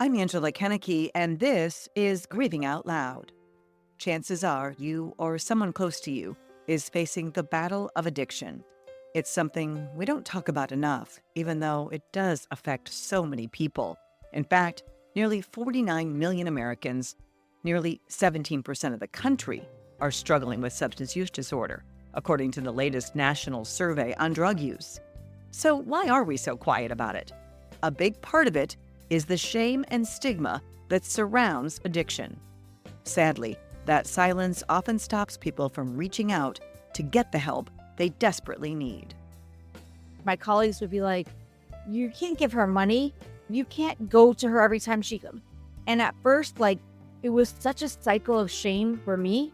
I'm Angela Kennecke, and this is Grieving Out Loud. Chances are you or someone close to you is facing the battle of addiction. It's something we don't talk about enough, even though it does affect so many people. In fact, nearly 49 million Americans, nearly 17% of the country, are struggling with substance use disorder, according to the latest national survey on drug use. So why are we so quiet about it? A big part of it is the shame and stigma that surrounds addiction. Sadly, that silence often stops people from reaching out to get the help they desperately need. My colleagues would be like, you can't give her money. You can't go to her every time she comes. And at first, it was such a cycle of shame for me.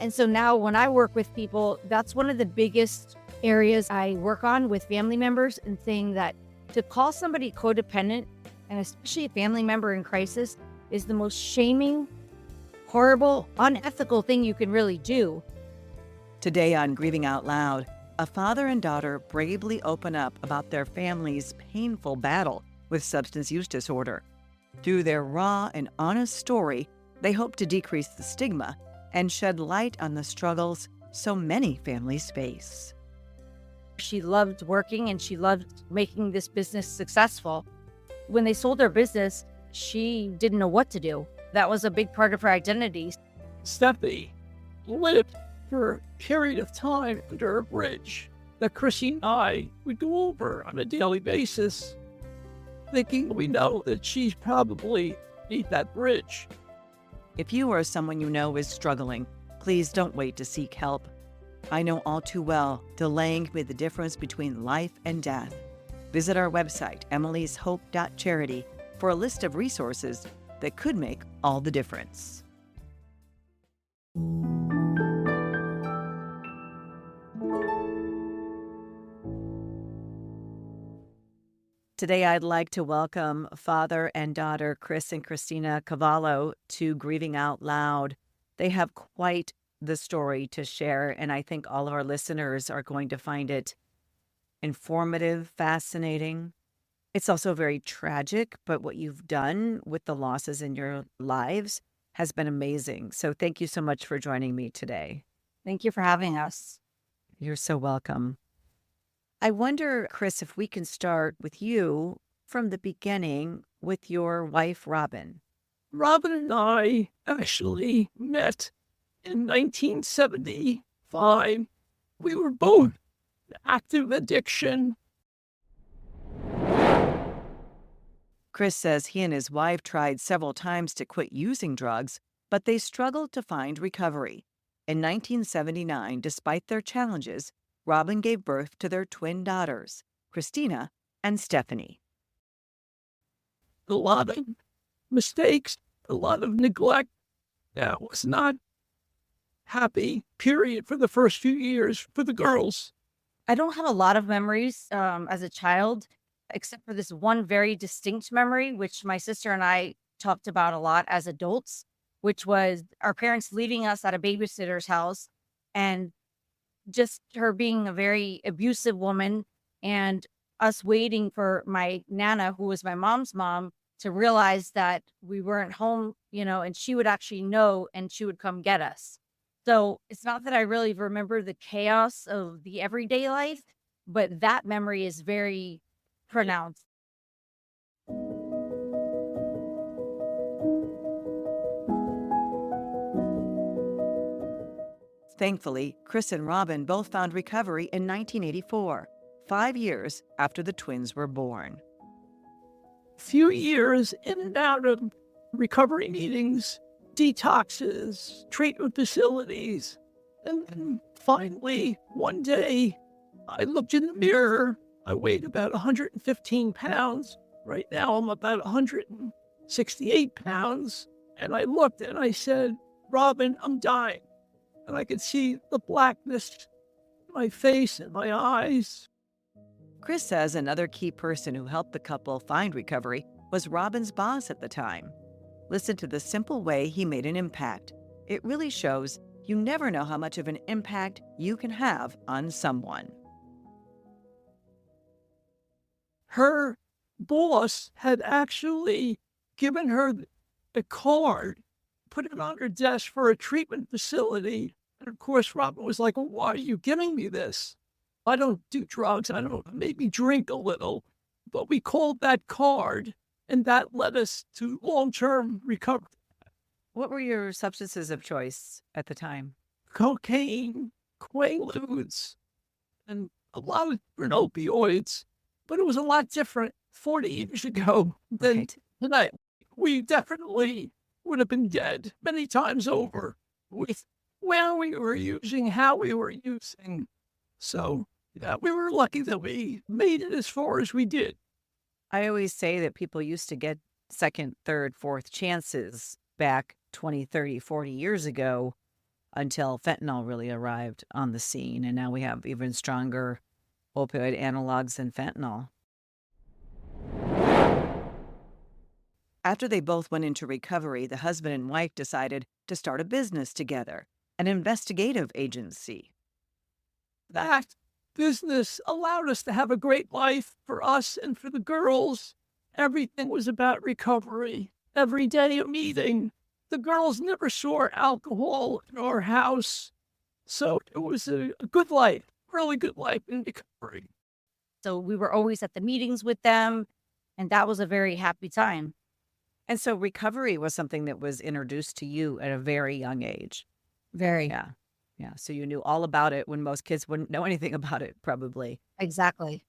And so now when I work with people, that's one of the biggest areas I work on with family members, and saying that to call somebody codependent, and especially a family member in crisis, is the most shaming, horrible, unethical thing you can really do. Today on Grieving Out Loud, a father and daughter bravely open up about their family's painful battle with substance use disorder. Through their raw and honest story, they hope to decrease the stigma and shed light on the struggles so many families face. She loved working and she loved making this business successful. When they sold their business, she didn't know what to do. That was a big part of her identity. Stephanie lived for a period of time under a bridge that Chrissy and I would go over on a daily basis, thinking we know that she's probably beneath that bridge. If you or someone you know is struggling, please don't wait to seek help. I know all too well delaying can be the difference between life and death. Visit our website, emily'shope.charity, for a list of resources that could make all the difference. Today, I'd like to welcome father and daughter Chris and Cristina Cavallo to Grieving Out Loud. They have quite the story to share, and I think all of our listeners are going to find it informative, fascinating. It's also very tragic, but what you've done with the losses in your lives has been amazing. So thank you so much for joining me today. Thank you for having us. You're so welcome. I wonder, Chris, if we can start with you from the beginning with your wife, Robin. Robin and I actually met in 1975. We were both in active addiction. Chris says he and his wife tried several times to quit using drugs, but they struggled to find recovery. In 1979, despite their challenges, Robin gave birth to their twin daughters, Cristina and Stephanie. A lot of mistakes, a lot of neglect. I was not happy, period, for the first few years for the girls. I don't have a lot of memories as a child, except for this one very distinct memory, which my sister and I talked about a lot as adults, which was our parents leaving us at a babysitter's house and just her being a very abusive woman, and us waiting for my Nana, who was my mom's mom, to realize that we weren't home, and she would actually know and she would come get us. So it's not that I really remember the chaos of the everyday life, but that memory is very pronounced. Thankfully, Chris and Robin both found recovery in 1984, 5 years after the twins were born. Few years in and out of recovery meetings, detoxes, treatment facilities. And then finally, one day, I looked in the mirror. I weighed about 115 pounds. Right now, I'm about 168 pounds. And I looked and I said, Robin, I'm dying. And I could see the blackness in my face and my eyes. Chris says another key person who helped the couple find recovery was Robin's boss at the time. Listen to the simple way he made an impact. It really shows you never know how much of an impact you can have on someone. Her boss had actually given her a card, put it on her desk for a treatment facility. And of course, Robin was like, well, why are you giving me this? I don't do drugs. I don't maybe drink a little. But we called that card, and that led us to long-term recovery. What were your substances of choice at the time? Cocaine, quaaludes, and a lot of different opioids. But it was a lot different 40 years ago than Right. tonight. We definitely would have been dead many times over with where we were using, how we were using. So, yeah, we were lucky that we made it as far as we did. I always say that people used to get second, third, fourth chances back 20, 30, 40 years ago until fentanyl really arrived on the scene. And now we have even stronger opioid analogs than fentanyl. After they both went into recovery, the husband and wife decided to start a business together, an investigative agency. That business allowed us to have a great life for us and for the girls. Everything was about recovery. Every day a meeting. The girls never saw alcohol in our house. So it was a good life, really good life in recovery. So we were always at the meetings with them, and that was a very happy time. And so recovery was something that was introduced to you at a very young age. Very. Yeah. Yeah. So you knew all about it when most kids wouldn't know anything about it, probably. Exactly.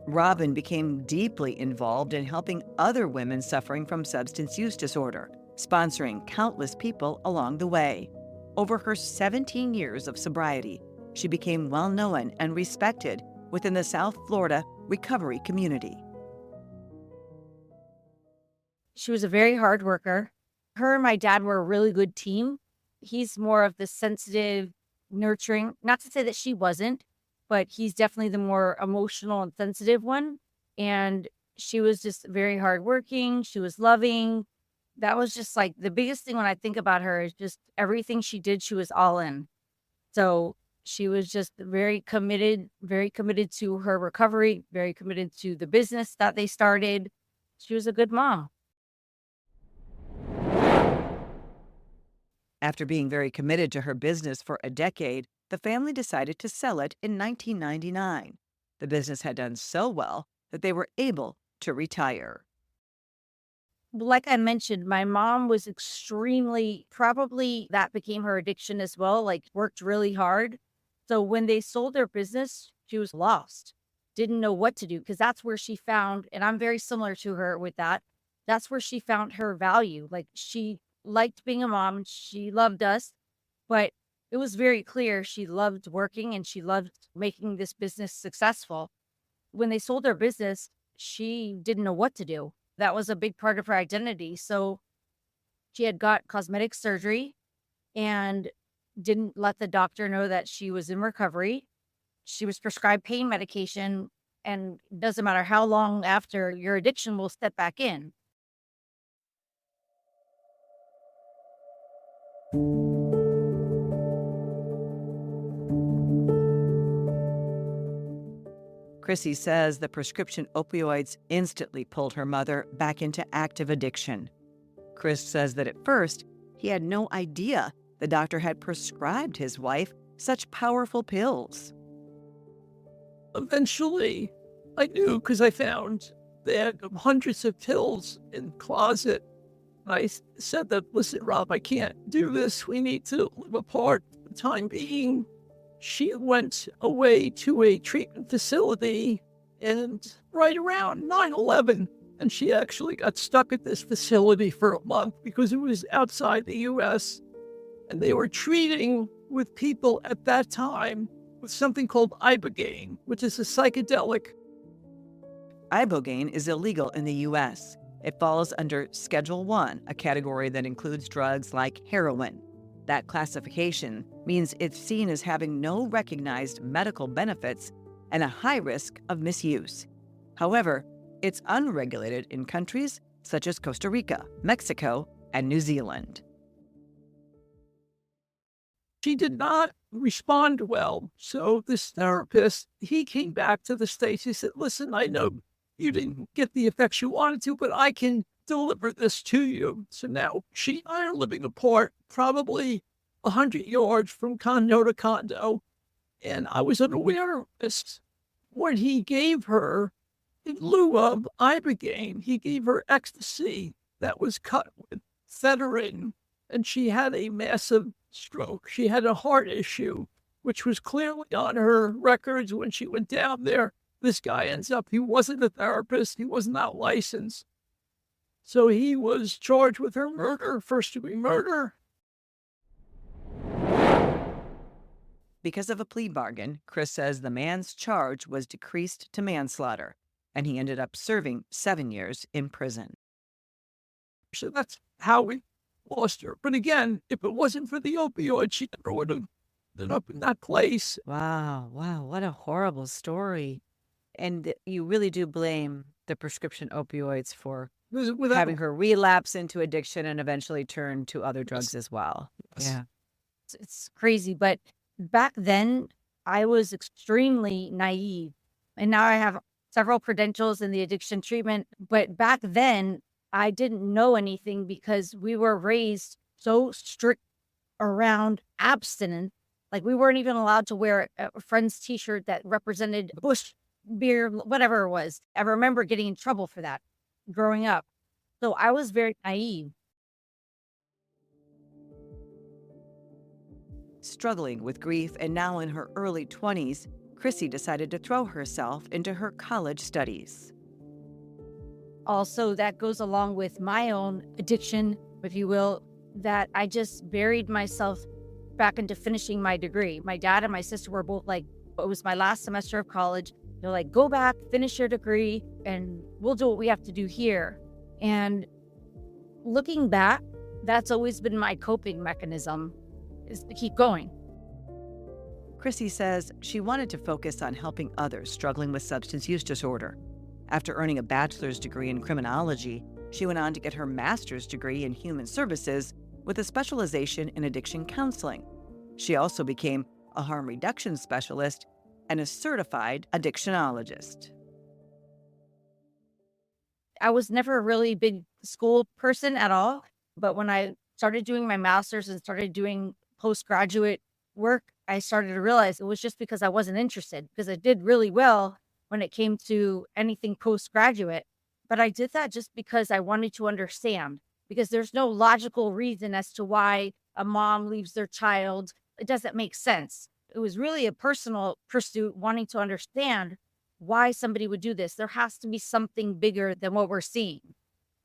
Robin became deeply involved in helping other women suffering from substance use disorder, sponsoring countless people along the way. Over her 17 years of sobriety, she became well known and respected within the South Florida recovery community. She was a very hard worker. Her and my dad were a really good team. He's more of the sensitive, nurturing, not to say that she wasn't, but he's definitely the more emotional and sensitive one. And she was just very hardworking. She was loving. That was just like the biggest thing when I think about her is just everything she did, she was all in. So she was just very committed to her recovery, very committed to the business that they started. She was a good mom. After being very committed to her business for a decade, the family decided to sell it in 1999. The business had done so well that they were able to retire. Like I mentioned, my mom was probably that became her addiction as well, like worked really hard. So when they sold their business, she was lost, didn't know what to do because that's where she found, and I'm very similar to her with that. That's where she found her value. Like she liked being a mom, she loved us, but it was very clear she loved working and she loved making this business successful. When they sold their business, she didn't know what to do. That was a big part of her identity. So she had got cosmetic surgery and didn't let the doctor know that she was in recovery. She was prescribed pain medication, and it doesn't matter how long after, your addiction will step back in. Chrissy says the prescription opioids instantly pulled her mother back into active addiction. Chris says that at first, he had no idea the doctor had prescribed his wife such powerful pills. Eventually, I knew because I found they had hundreds of pills in the closet. I said that, listen, Rob, I can't do this. We need to live apart for the time being. She went away to a treatment facility and right around 9/11, and she actually got stuck at this facility for a month because it was outside the U.S. And they were treating with people at that time with something called ibogaine, which is a psychedelic. Ibogaine is illegal in the U.S. It falls under Schedule 1, a category that includes drugs like heroin. That classification means it's seen as having no recognized medical benefits and a high risk of misuse. However, it's unregulated in countries such as Costa Rica, Mexico, and New Zealand. She did not respond well. So this therapist, he came back to the States. He said, listen, I know you didn't get the effects you wanted to, but I can deliver this to you. So now she and I are living apart, probably 100 yards from condo to condo. And I was unaware of this. When he gave her, in lieu of Ibogaine, he gave her ecstasy that was cut with Phenytoin, and she had a massive stroke. She had a heart issue, which was clearly on her records when she went down there. This guy ends up, he wasn't a therapist. He was not licensed. So he was charged with her murder, first-degree murder. Because of a plea bargain, Chris says the man's charge was decreased to manslaughter, and he ended up serving 7 years in prison. So that's how we lost her. But again, if it wasn't for the opioid, she never would have ended up in that place. Wow, what a horrible story. And you really do blame the prescription opioids for having her relapse into addiction and eventually turn to other drugs as well. Yes. Yeah. It's crazy. But back then, I was extremely naive. And now I have several credentials in the addiction treatment. But back then, I didn't know anything because we were raised so strict around abstinence. Like we weren't even allowed to wear a friend's t-shirt that represented Bush beer, whatever it was. I remember getting in trouble for that growing up. So I was very naive. Struggling with grief and now in her early 20s, Chrissy decided to throw herself into her college studies. Also, that goes along with my own addiction, if you will, that I just buried myself back into finishing my degree. My dad and my sister were both like, it was my last semester of college. They're like, go back, finish your degree, and we'll do what we have to do here. And looking back, that's always been my coping mechanism, is to keep going. Chrissy says she wanted to focus on helping others struggling with substance use disorder. After earning a bachelor's degree in criminology, she went on to get her master's degree in human services with a specialization in addiction counseling. She also became a harm reduction specialist and a certified addictionologist. I was never a really big school person at all, but when I started doing my master's and started doing postgraduate work, I started to realize it was just because I wasn't interested, because I did really well when it came to anything postgraduate. But I did that just because I wanted to understand, because there's no logical reason as to why a mom leaves their child. It doesn't make sense. It was really a personal pursuit, wanting to understand why somebody would do this. There has to be something bigger than what we're seeing.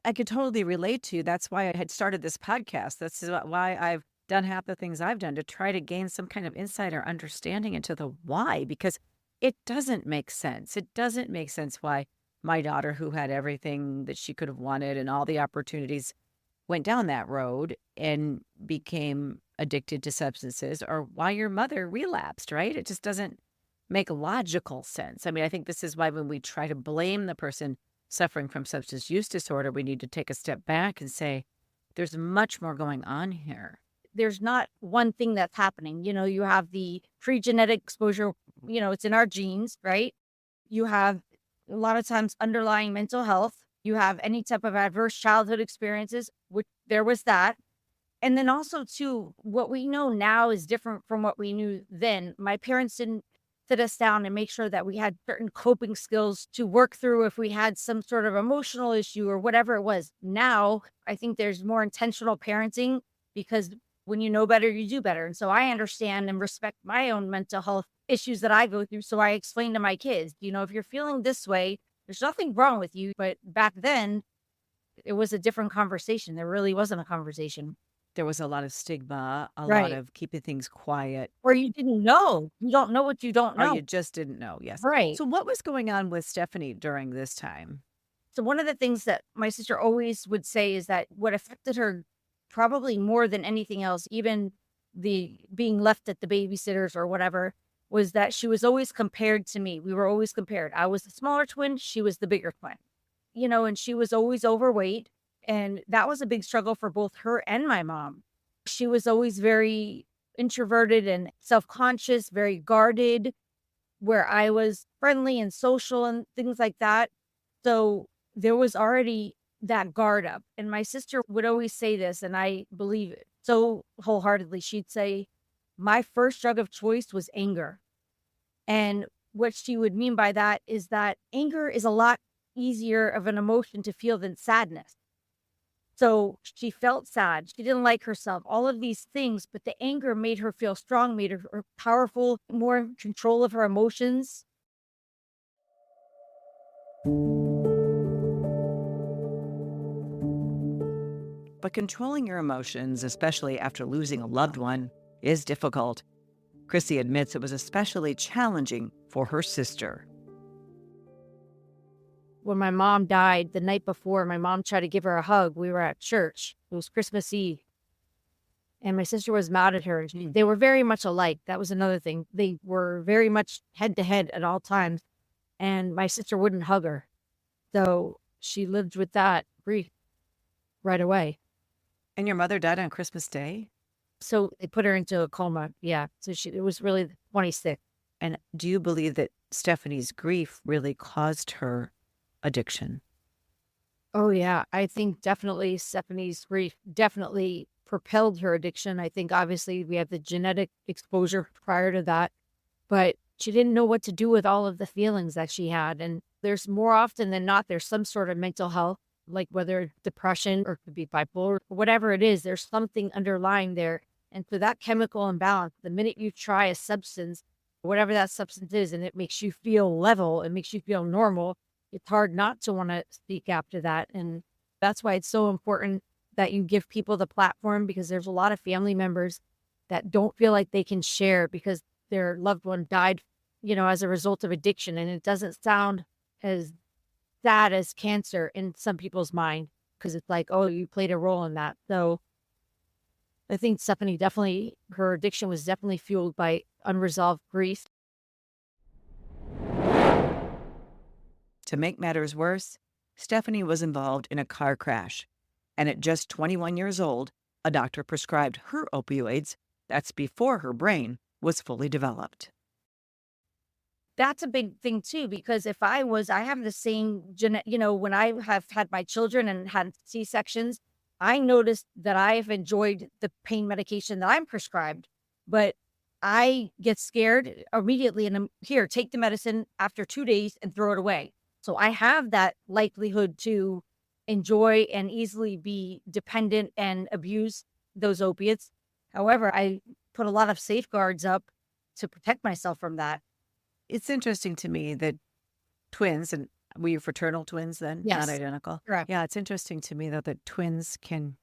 I could totally relate to you. That's why I had started this podcast. That's why I've done half the things I've done, to try to gain some kind of insight or understanding into the why, because it doesn't make sense. It doesn't make sense why my daughter, who had everything that she could have wanted and all the opportunities, went down that road and became addicted to substances, or why your mother relapsed, right? It just doesn't make logical sense. I mean, I think this is why when we try to blame the person suffering from substance use disorder, we need to take a step back and say, there's much more going on here. There's not one thing that's happening. You know, you have the pre-genetic exposure, you know, it's in our genes, right? You have a lot of times underlying mental health. You have any type of adverse childhood experiences, which there was that. And then also too, what we know now is different from what we knew then. My parents didn't sit us down and make sure that we had certain coping skills to work through if we had some sort of emotional issue or whatever it was. Now, I think there's more intentional parenting, because when you know better, you do better. And so I understand and respect my own mental health issues that I go through. So I explain to my kids, you know, if you're feeling this way, there's nothing wrong with you. But back then, it was a different conversation. There really wasn't a conversation. There was a lot of stigma, a lot Right. of keeping things quiet, Or you didn't know. You don't know what you don't or know. you just didn't know. Yes. Right. So what was going on with Stephanie during this time? So one of the things that my sister always would say is that what affected her probably more than anything else, even the being left at the babysitters or whatever, was that she was always compared to me. We were always compared. I was the smaller twin. She was the bigger twin, you know, and she was always overweight. And that was a big struggle for both her and my mom. She was always very introverted and self-conscious, very guarded, where I was friendly and social and things like that. So there was already that guard up. And my sister would always say this, and I believe it so wholeheartedly. She'd say, my first drug of choice was anger. And what she would mean by that is that anger is a lot easier of an emotion to feel than sadness. So she felt sad. She didn't like herself, all of these things, but the anger made her feel strong, made her powerful, more in control of her emotions. But controlling your emotions, especially after losing a loved one, is difficult. Chrissy admits it was especially challenging for her sister. When my mom died the night before, my mom tried to give her a hug. We were at church. It was Christmas Eve. And my sister was mad at her. They were very much alike. That was another thing. They were very much head to head at all times. And my sister wouldn't hug her. So she lived with that grief right away. And your mother died on Christmas Day? So they put her into a coma. Yeah. So it was really 26. And do you believe that Stephanie's grief really caused her addiction? Oh, yeah. I think definitely Stephanie's grief definitely propelled her addiction. I think obviously we have the genetic exposure prior to that, but she didn't know what to do with all of the feelings that she had. And there's more often than not, there's some sort of mental health, like whether depression or it could be bipolar, whatever it is, there's something underlying there. And for that chemical imbalance, the minute you try a substance, whatever that substance is, and it makes you feel level, it makes you feel normal, it's hard not to want to speak after that. And that's why it's so important that you give people the platform, because there's a lot of family members that don't feel like they can share because their loved one died, as a result of addiction. And it doesn't sound as sad as cancer in some people's mind because it's like, oh, you played a role in that. So I think Stephanie definitely, her addiction was definitely fueled by unresolved grief. To make matters worse, Stephanie was involved in a car crash. And at just 21 years old, a doctor prescribed her opioids. That's before her brain was fully developed. That's a big thing too, because I have the same when I have had my children and had C-sections, I noticed that I've enjoyed the pain medication that I'm prescribed, but I get scared immediately and I'm here, take the medicine after 2 days and throw it away. So I have that likelihood to enjoy and easily be dependent and abuse those opiates. However, I put a lot of safeguards up to protect myself from that. It's interesting to me that twins, and were you fraternal twins then? Yes. Not identical? Correct. Yeah, it's interesting to me, though, that twins can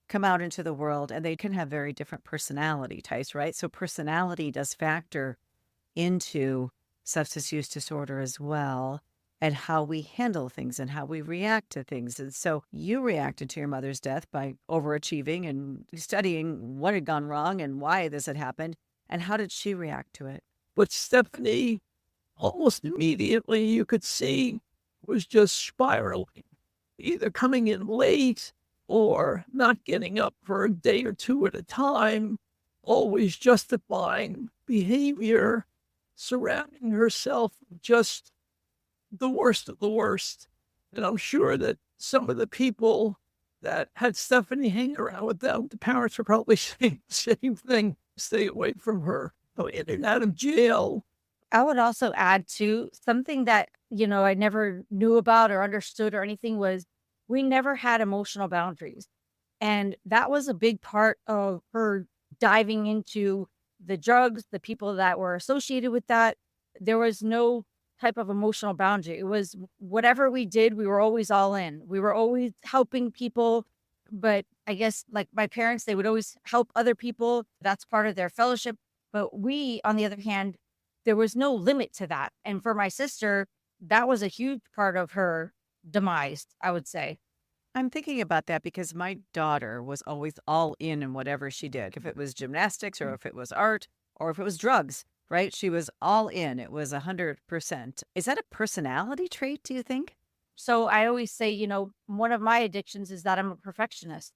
come out into the world and they can have very different personality types, right? So personality does factor into substance use disorder as well, and how we handle things and how we react to things. And so you reacted to your mother's death by overachieving and studying what had gone wrong and why this had happened. And how did she react to it? But Stephanie, almost immediately, you could see, was just spiraling, either coming in late or not getting up for a day or two at a time, always justifying behavior, surrounding herself with just the worst of the worst. And I'm sure that some of the people that had Stephanie hang around with them, the parents were probably saying the same thing, stay away from her. So in and out of jail. I would also add to something that, I never knew about or understood or anything was we never had emotional boundaries. And that was a big part of her diving into the drugs, the people that were associated with that. There was no type of emotional boundary. It was whatever we did, we were always all in. We were always helping people. But I guess like my parents, they would always help other people. That's part of their fellowship. But we, on the other hand, there was no limit to that. And for my sister, that was a huge part of her demise, I would say. I'm thinking about that because my daughter was always all in whatever she did. If it was gymnastics or if it was art or if it was drugs, right? She was all in. It was 100%. Is that a personality trait, do you think? So I always say, one of my addictions is that I'm a perfectionist.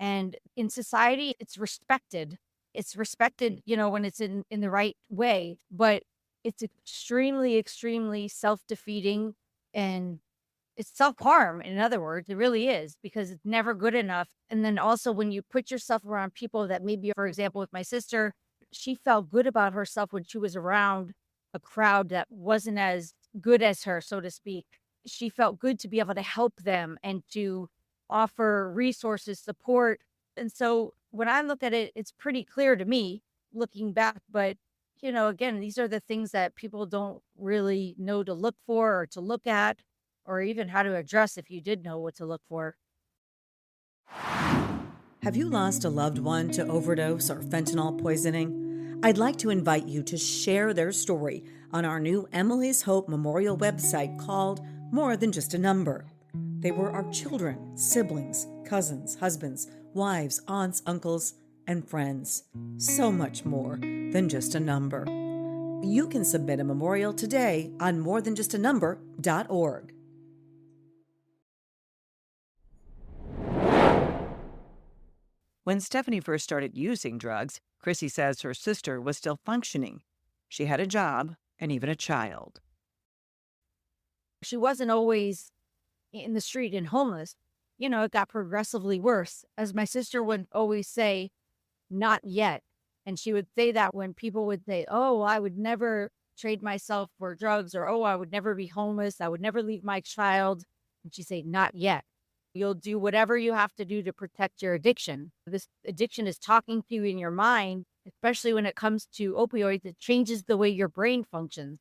And in society, it's respected It's respected, when it's in the right way, but it's extremely, extremely self-defeating, and it's self-harm, in other words. It really is, because it's never good enough. And then also when you put yourself around people that maybe, for example, with my sister, she felt good about herself when she was around a crowd that wasn't as good as her, so to speak. She felt good to be able to help them and to offer resources, support. And so when I look at it, it's pretty clear to me looking back. But, again, these are the things that people don't really know to look for or to look at, or even how to address if you did know what to look for. Have you lost a loved one to overdose or fentanyl poisoning? I'd like to invite you to share their story on our new Emily's Hope Memorial website called More Than Just a Number. They were our children, siblings, cousins, husbands, wives, aunts, uncles, and friends. So much more than just a number. You can submit a memorial today on morethanjustanumber.org. When Stephanie first started using drugs, Chrissy says her sister was still functioning. She had a job and even a child. She wasn't always in the street and homeless. It got progressively worse. As my sister would always say, not yet. And she would say that when people would say, oh, I would never trade myself for drugs, or, oh, I would never be homeless, I would never leave my child. And she'd say, not yet. You'll do whatever you have to do to protect your addiction. This addiction is talking to you in your mind, especially when it comes to opioids. It changes the way your brain functions.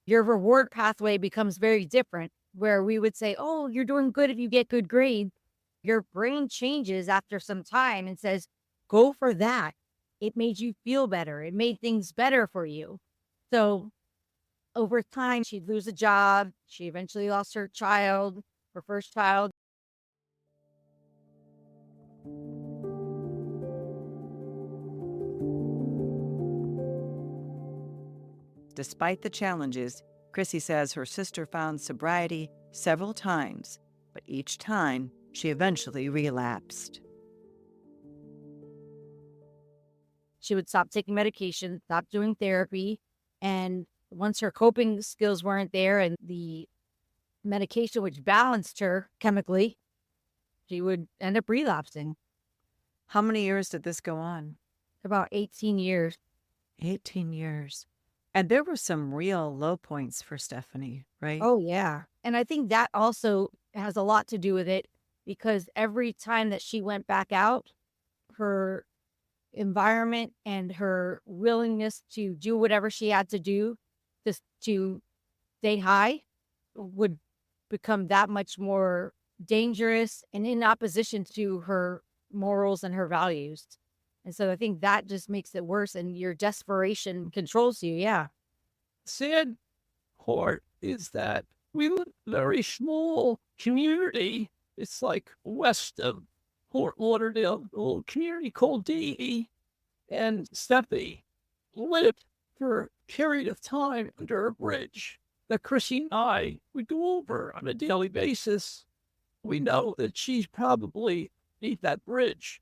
Your reward pathway becomes very different, where we would say, oh, you're doing good if you get good grades. Your brain changes after some time and says, go for that. It made you feel better. It made things better for you. So over time, she'd lose a job. She eventually lost her child, her first child. Despite the challenges, Chrissy says her sister found sobriety several times, but each time she eventually relapsed. She would stop taking medication, stop doing therapy, and once her coping skills weren't there and the medication which balanced her chemically, she would end up relapsing. How many years did this go on? About 18 years. 18 years. And there were some real low points for Stephanie, right? Oh, yeah. And I think that also has a lot to do with it, because every time that she went back out, her environment and her willingness to do whatever she had to do just to stay high would become that much more dangerous and in opposition to her morals and her values. And so I think that just makes it worse, and your desperation controls you. Yeah. Sad part is that we live in a very small community. It's like west of Fort Lauderdale, a little community called Davie, and Stephanie lived for a period of time under a bridge that Chrissy and I would go over on a daily basis. We know that she's probably beneath that bridge.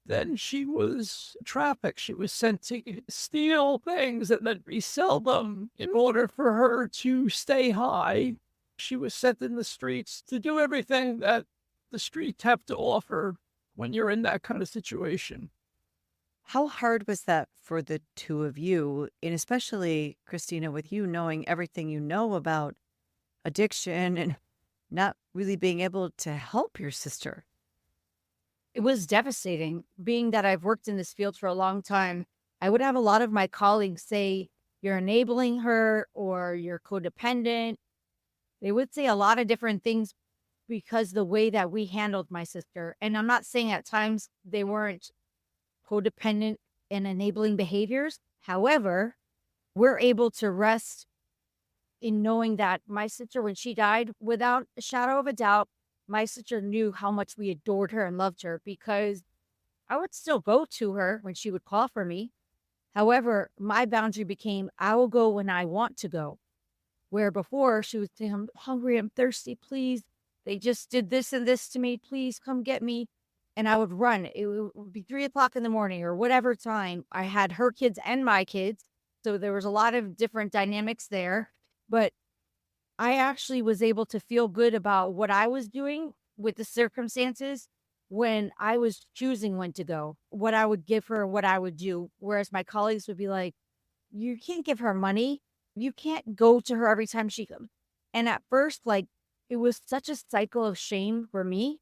Then she was trafficked. She was sent to steal things and then resell them in order for her to stay high. She was sent in the streets to do everything that the streets have to offer when you're in that kind of situation. How hard was that for the two of you, and especially, Christina, with you knowing everything you know about addiction and not really being able to help your sister? It was devastating. Being that I've worked in this field for a long time, I would have a lot of my colleagues say, you're enabling her or you're codependent. They would say a lot of different things because the way that we handled my sister. And I'm not saying at times they weren't codependent and enabling behaviors. However, we're able to rest in knowing that my sister, when she died, without a shadow of a doubt, my sister knew how much we adored her and loved her, because I would still go to her when she would call for me. However, my boundary became, I will go when I want to go. Where before she would say, I'm hungry, I'm thirsty, please. They just did this and this to me. Please come get me. and I would run. It would be 3 o'clock in the morning or whatever time. I had her kids and my kids. So there was a lot of different dynamics there. But I actually was able to feel good about what I was doing with the circumstances when I was choosing when to go, what I would give her, what I would do. Whereas my colleagues would be like, you can't give her money. You can't go to her every time she comes. And at first, like, it was such a cycle of shame for me.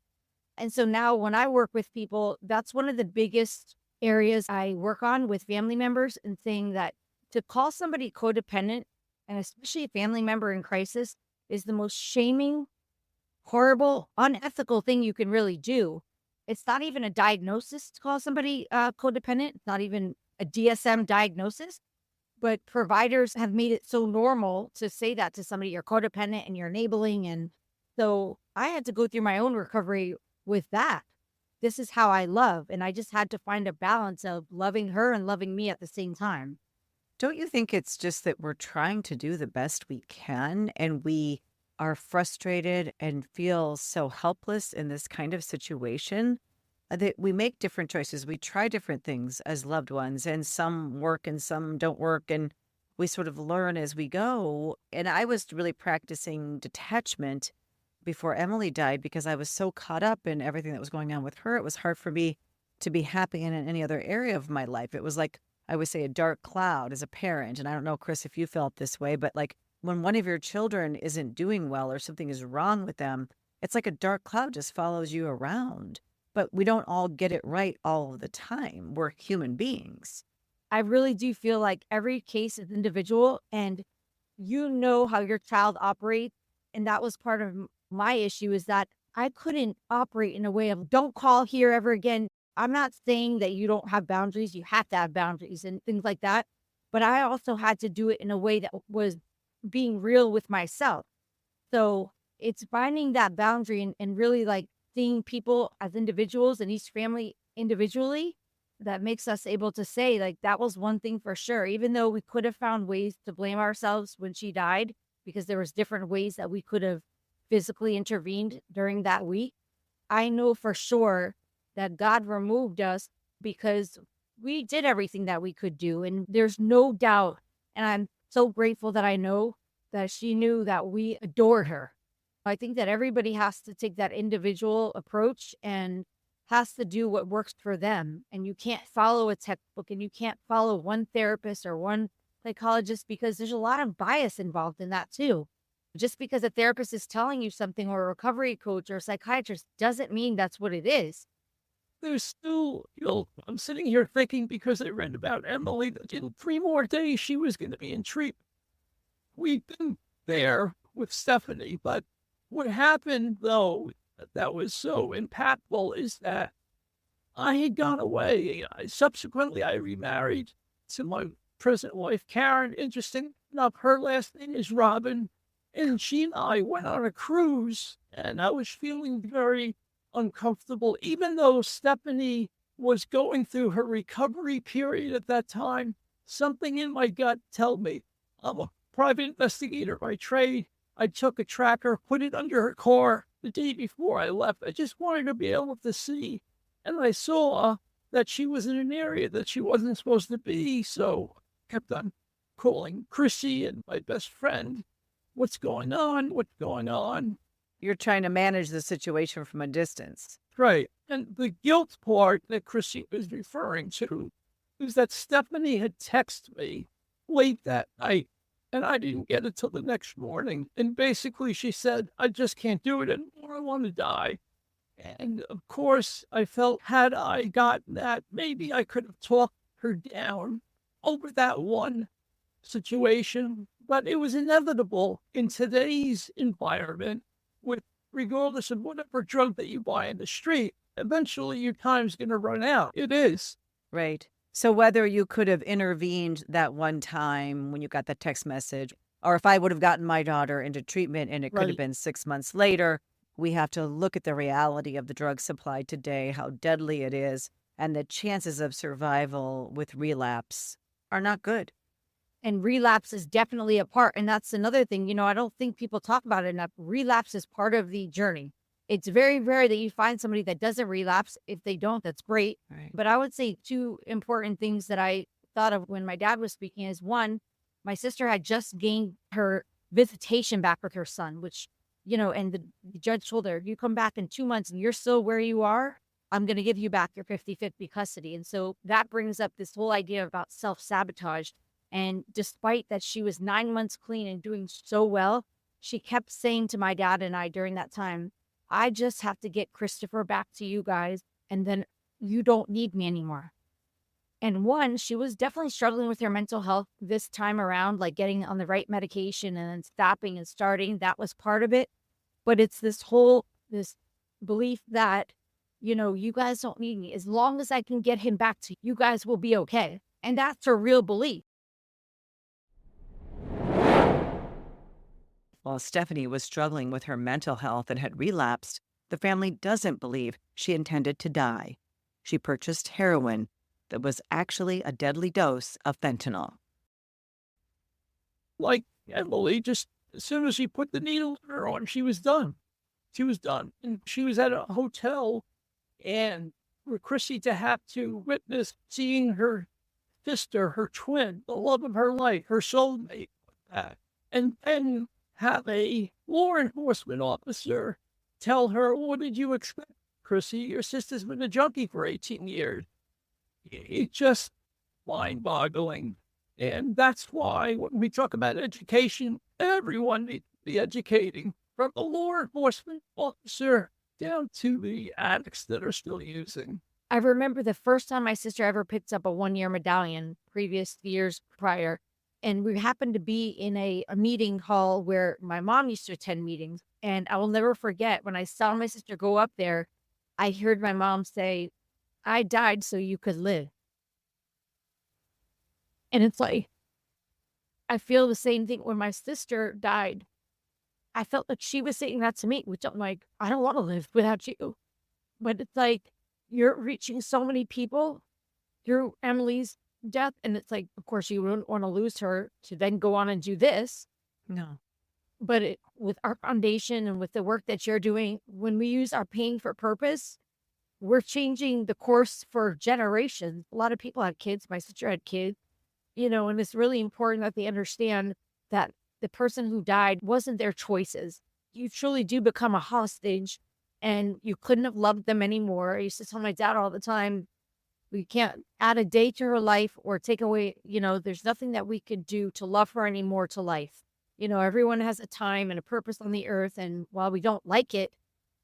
And so now when I work with people, that's one of the biggest areas I work on with family members, and saying that to call somebody codependent, and especially a family member in crisis, is the most shaming, horrible, unethical thing you can really do. It's not even a diagnosis to call somebody codependent. It's not even a DSM diagnosis, but providers have made it so normal to say that to somebody, you're codependent and you're enabling. And so I had to go through my own recovery with that. This is how I love. And I just had to find a balance of loving her and loving me at the same time. Don't you think it's just that we're trying to do the best we can and we are frustrated and feel so helpless in this kind of situation that we make different choices? We try different things as loved ones, and some work and some don't work. And we sort of learn as we go. And I was really practicing detachment before Emily died because I was so caught up in everything that was going on with her. It was hard for me to be happy in any other area of my life. It was like, I would say, a dark cloud as a parent. And I don't know, Chris, if you felt this way, but like when one of your children isn't doing well or something is wrong with them, it's like a dark cloud just follows you around. But we don't all get it right all of the time. We're human beings. I really do feel like every case is individual, and you know how your child operates. And that was part of my issue, is that I couldn't operate in a way of don't call here ever again. I'm not saying that you don't have boundaries. You have to have boundaries and things like that. But I also had to do it in a way that was being real with myself. So it's finding that boundary, and really like seeing people as individuals and each family individually, that makes us able to say, like, that was one thing for sure. Even though we could have found ways to blame ourselves when she died, because there was different ways that we could have physically intervened during that week, I know for sure that God removed us because we did everything that we could do. And there's no doubt. And I'm so grateful that I know that she knew that we adored her. I think that everybody has to take that individual approach and has to do what works for them. And you can't follow a textbook, and you can't follow one therapist or one psychologist, because there's a lot of bias involved in that too. Just because a therapist is telling you something, or a recovery coach or a psychiatrist, doesn't mean that's what it is. There's still, I'm sitting here thinking, because I read about Emily, that in 3 more days she was going to be in treatment. We've been there with Stephanie, but what happened, though, that was so impactful is that I had gone away. Subsequently, I remarried to my present wife, Karen. Interesting enough, her last name is Robin. And she and I went on a cruise, and I was feeling very uncomfortable, even though Stephanie was going through her recovery period at that time. Something in my gut told me, I'm a private investigator by trade. I took a tracker, put it under her car the day before I left. I just wanted to be able to see. And I saw that she was in an area that she wasn't supposed to be. So I kept on calling Chrissy and my best friend. What's going on? What's going on? You're trying to manage the situation from a distance. Right. And the guilt part that Chrissy was referring to is that Stephanie had texted me late that night, and I didn't get it till the next morning. And basically she said, I just can't do it anymore. I want to die. And of course, I felt, had I gotten that, maybe I could have talked her down over that one situation. But it was inevitable in today's environment, with regardless of whatever drug that you buy in the street, eventually your time's going to run out. It is. Right. So whether you could have intervened that one time when you got that text message, or if I would have gotten my daughter into treatment and it could have Right. been 6 months later, we have to look at the reality of the drug supply today, how deadly it is, and the chances of survival with relapse are not good. And relapse is definitely a part. And that's another thing, I don't think people talk about it enough. Relapse is part of the journey. It's very rare that you find somebody that doesn't relapse. If they don't, that's great. Right. But I would say two important things that I thought of when my dad was speaking is one, my sister had just gained her visitation back with her son, which, and the judge told her, you come back in 2 months and you're still where you are, I'm going to give you back your 50-50 custody. And so that brings up this whole idea about self-sabotage. And despite that she was 9 months clean and doing so well, she kept saying to my dad and I during that time, I just have to get Christopher back to you guys, and then you don't need me anymore. And one, she was definitely struggling with her mental health this time around, like getting on the right medication and then stopping and starting. That was part of it. But it's this belief that, you guys don't need me. As long as I can get him back to you guys will be okay. And that's her real belief. While Stephanie was struggling with her mental health and had relapsed, the family doesn't believe she intended to die. She purchased heroin that was actually a deadly dose of fentanyl. Like Emily, just as soon as she put the needle in her arm, she was done. She was done. And she was at a hotel, and for Chrissy to have to witness seeing her sister, her twin, the love of her life, her soulmate, and then have a law enforcement officer tell her, what did you expect, Chrissy? Your sister's been a junkie for 18 years. It's just mind-boggling. And that's why when we talk about education, everyone needs to be educating, from the law enforcement officer down to the addicts that are still using. I remember the first time my sister ever picked up a 1-year medallion, previous years prior. And we happened to be in a meeting hall where my mom used to attend meetings. And I will never forget when I saw my sister go up there, I heard my mom say, I died so you could live. And it's like, I feel the same thing when my sister died. I felt like she was saying that to me, which I'm like, I don't want to live without you. But it's like, you're reaching so many people through Emily's death. And it's like, of course, you wouldn't want to lose her to then go on and do this. No. But with our foundation and with the work that you're doing, when we use our pain for purpose, we're changing the course for generations. A lot of people have kids. My sister had kids, and it's really important that they understand that the person who died wasn't their choices. You truly do become a hostage, and you couldn't have loved them anymore. I used to tell my dad all the time, we can't add a day to her life or take away, there's nothing that we could do to love her anymore to life. Everyone has a time and a purpose on the earth. And while we don't like it,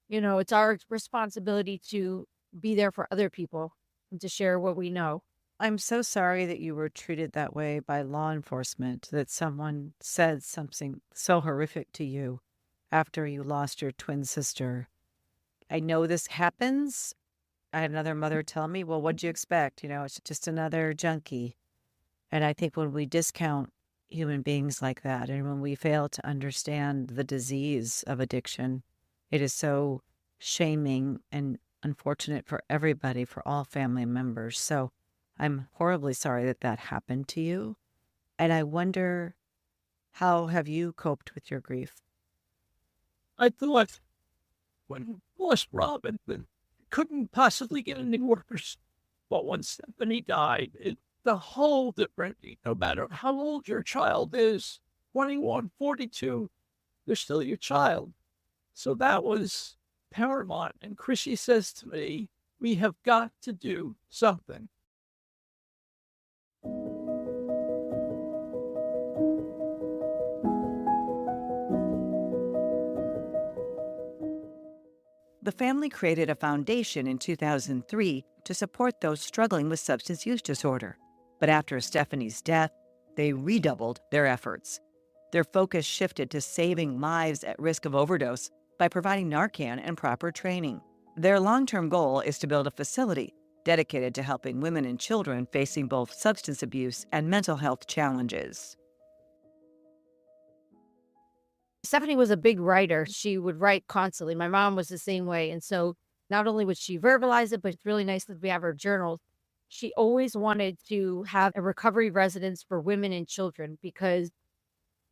it's our responsibility to be there for other people and to share what we know. I'm so sorry that you were treated that way by law enforcement, that someone said something so horrific to you after you lost your twin sister. I know this happens. I had another mother tell me, well, what'd you expect? It's just another junkie. And I think when we discount human beings like that, and when we fail to understand the disease of addiction, it is so shaming and unfortunate for everybody, for all family members. So I'm horribly sorry that that happened to you. And I wonder, how have you coped with your grief? I thought when we lost Robin, that couldn't possibly get any worse. But when Stephanie died, it's the whole different, no matter how old your child is, 21, 42, they're still your child. So that was paramount. And Chrissy says to me, we have got to do something. The family created a foundation in 2003 to support those struggling with substance use disorder. But after Stephanie's death, they redoubled their efforts. Their focus shifted to saving lives at risk of overdose by providing Narcan and proper training. Their long-term goal is to build a facility dedicated to helping women and children facing both substance abuse and mental health challenges. Stephanie was a big writer. She would write constantly. My mom was the same way. And so not only would she verbalize it, but it's really nice that we have her journals. She always wanted to have a recovery residence for women and children, because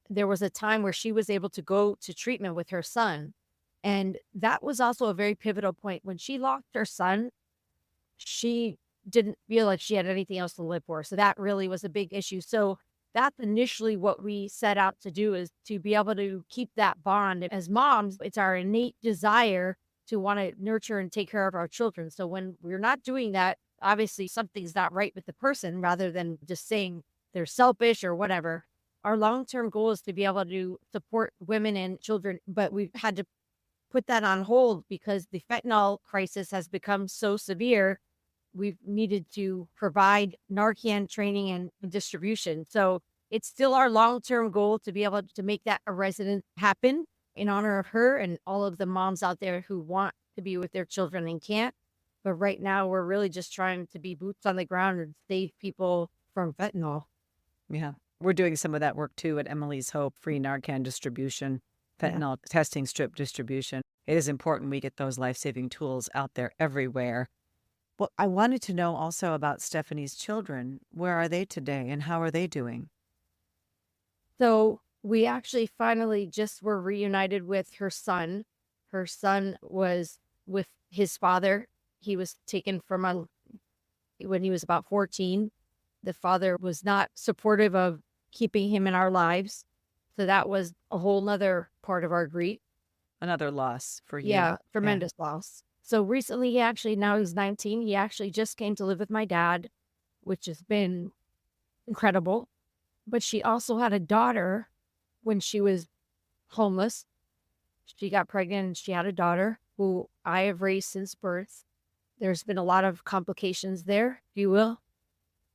there was a time where she was able to go to treatment with her son. And that was also a very pivotal point. When she lost her son, she didn't feel like she had anything else to live for. So that really was a big issue. So that's initially what we set out to do, is to be able to keep that bond. As moms, it's our innate desire to want to nurture and take care of our children. So when we're not doing that, obviously something's not right with the person, rather than just saying they're selfish or whatever. Our long-term goal is to be able to support women and children, but we've had to put that on hold because the fentanyl crisis has become so severe. We've needed to provide Narcan training and distribution. So it's still our long-term goal to be able to make that a resident happen in honor of her and all of the moms out there who want to be with their children and can't. But right now, we're really just trying to be boots on the ground and save people from fentanyl. Yeah. We're doing some of that work too at Emily's Hope, free Narcan distribution, Yeah. fentanyl testing strip distribution. It is important we get those life-saving tools out there everywhere. Well, I wanted to know also about Stephanie's children. Where are they today and how are they doing? So we actually finally just were reunited with her son. Her son was with his father. He was taken from when he was about 14. The father was not supportive of keeping him in our lives. So that was a whole nother part of our grief. Another loss for you. Yeah, tremendous loss. So recently, now he's 19. He actually just came to live with my dad, which has been incredible. But she also had a daughter when she was homeless. She got pregnant and she had a daughter who I have raised since birth. There's been a lot of complications there, if you will.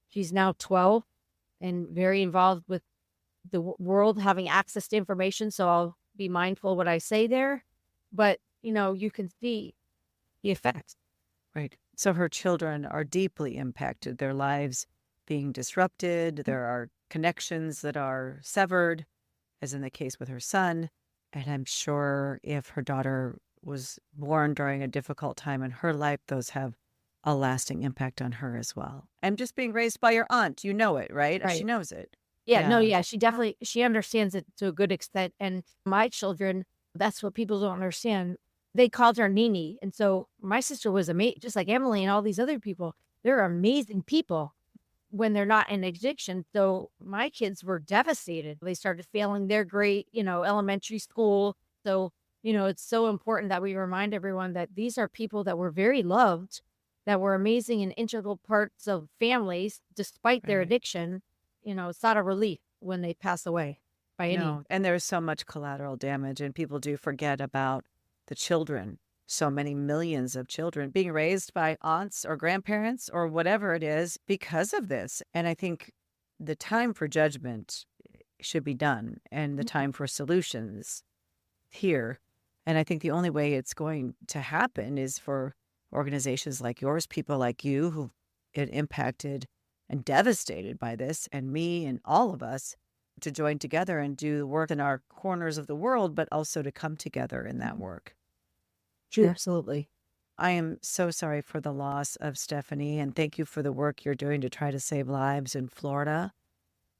She's now 12 and very involved with the world, having access to information. So I'll be mindful what I say there. But, you can see the effects. Right. So her children are deeply impacted, their lives being disrupted. There are connections that are severed, as in the case with her son. And I'm sure if her daughter was born during a difficult time in her life, those have a lasting impact on her as well. And just being raised by your aunt, you know it, right? She Right. knows it. Yeah, no, yeah, she understands it to a good extent. And my children, that's what people don't understand. They called her Nini. And so my sister was amazing, just like Emily and all these other people. They're amazing people when they're not in addiction. So my kids were devastated. They started failing their grade, elementary school. So, it's so important that we remind everyone that these are people that were very loved, that were amazing and integral parts of families, despite their Right. addiction. It's not a relief when they pass away by any. No, and there's so much collateral damage, and people do forget about the children. So many millions of children being raised by aunts or grandparents or whatever it is because of this. And I think the time for judgment should be done and the time for solutions here. And I think the only way it's going to happen is for organizations like yours, people like you who it impacted and devastated by this, and me and all of us, to join together and do the work in our corners of the world, but also to come together in that work. Absolutely. I am so sorry for the loss of Stephanie, and thank you for the work you're doing to try to save lives in Florida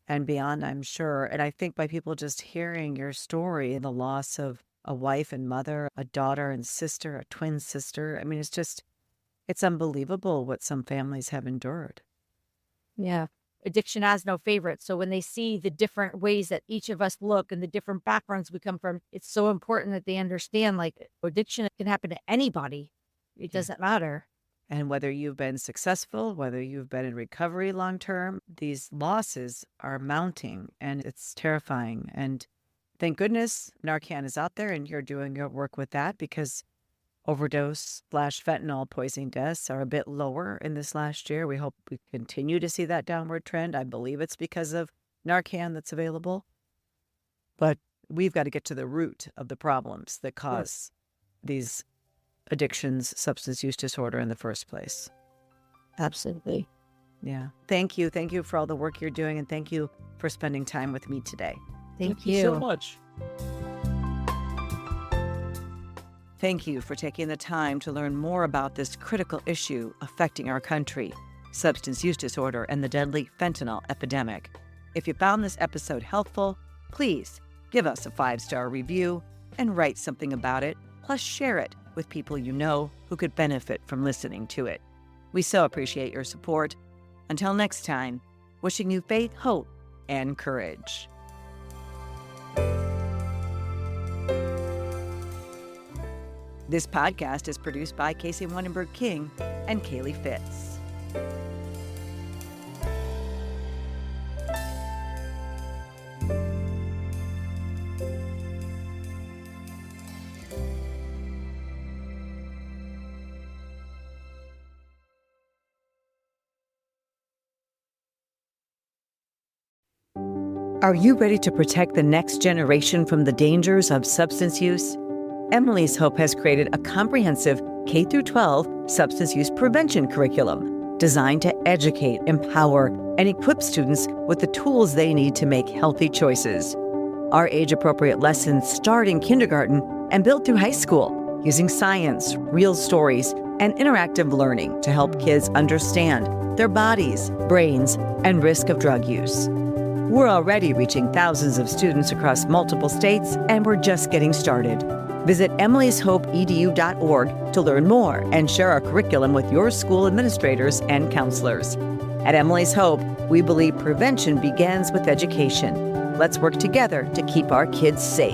and beyond, I'm sure. And I think by people just hearing your story and the loss of a wife and mother, a daughter and sister, a twin sister, I mean, it's unbelievable what some families have endured. Yeah. Addiction has no favorites. So when they see the different ways that each of us look and the different backgrounds we come from, it's so important that they understand, like, addiction can happen to anybody. It doesn't matter. And whether you've been successful, whether you've been in recovery long term, these losses are mounting and it's terrifying. And thank goodness Narcan is out there and you're doing your work with that, because overdose/fentanyl poisoning deaths are a bit lower in this last year. We hope we continue to see that downward trend. I believe it's because of Narcan that's available. But we've got to get to the root of the problems that cause these addictions, substance use disorder in the first place. Absolutely. Yeah. Thank you. Thank you for all the work you're doing, and thank you for spending time with me today. Thank you so much. Thank you for taking the time to learn more about this critical issue affecting our country, substance use disorder and the deadly fentanyl epidemic. If you found this episode helpful, please give us a 5-star review and write something about it plus share it with people you know who could benefit from listening to it. We so appreciate your support. Until next time, wishing you faith, hope, and courage. This podcast is produced by Casey Wannenberg King and Kaylee Fitz. Are you ready to protect the next generation from the dangers of substance use? Emily's Hope has created a comprehensive K-12 substance use prevention curriculum designed to educate, empower, and equip students with the tools they need to make healthy choices. Our age-appropriate lessons start in kindergarten and build through high school, using science, real stories, and interactive learning to help kids understand their bodies, brains, and risk of drug use. We're already reaching thousands of students across multiple states, and we're just getting started. Visit emilyshopeedu.org to learn more and share our curriculum with your school administrators and counselors. At Emily's Hope, we believe prevention begins with education. Let's work together to keep our kids safe.